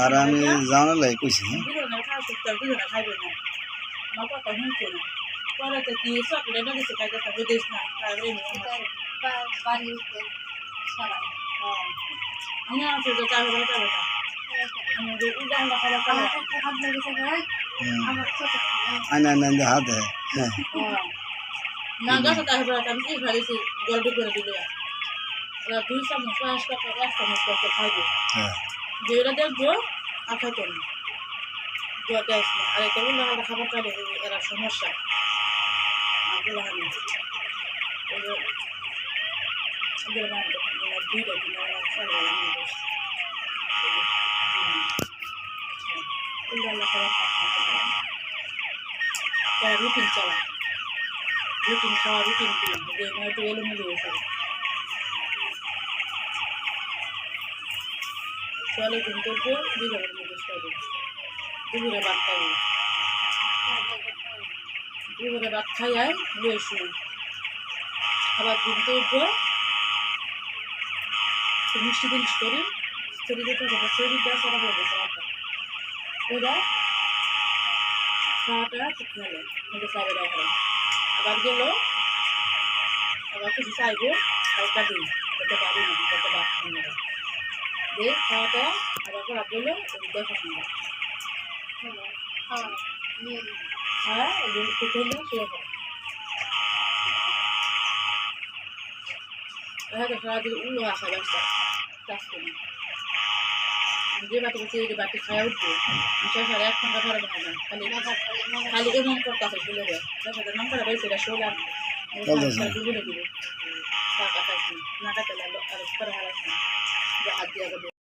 আর আমি জানার লাই কইছি আইনা আইনা হাত দেয় না গাছ তারপরে আমি কি খাইছি গল্প করে দিল ওরা 2 চামচ 5 টাকা 1 চামচ করে খাইবে যেটা দেখবো আখাইতো না গোটা আছে আর এটা উল্লা হালকা খাবার খাইলে এরা সমস্যা আগুলা হানি ওই আগুলা বানাতে না দুইটা দিন আর চালু আমি বসে উল্লা হালকা খাবার খাইতে তার রুটিন চালা রুটিন খাওয়া রুটিন দিন যে হয়তো এলোমেলো হয়ে যাবে সকালে ঘুম করবো বিকালের মধ্যে খাবো দুপুরে ভাত খাবো দুপুরে ভাত খাই আর বয়ে শুই আবার ঘুমতে উঠবো মিষ্টি জিনিস করি শরীরে শরীরটা সারা হয়ে গেছে ওরা খাওয়াটা ঠিক খেলে আমাদের খাবে রাখা আবার গেল আবার কিছু চাইবো হালকা দিই যাতে পারি না যাতে ভাত খাই না দিয়ে খাওয়াটা আবার খারাপ গেলো দেখা শুনবো হ্যাঁ একটু খেলে শুয়ে পড়ে হয়তো সারাদিন উল্লো আসা ব্যবসা চাষ করি যে বাটি বসে এই বাটি খাওয়া উঠবো 1.5 ঘন্টা ধরে ভাই না খালি খালি এমন করতেছে ভুলে যায় তার সাথে নাম করা বলছে এটা শোলা ডুবে দিবে টাকা খাইছি না কাটে লাগলো আর করে হারাইছি যে হাত দিয়ে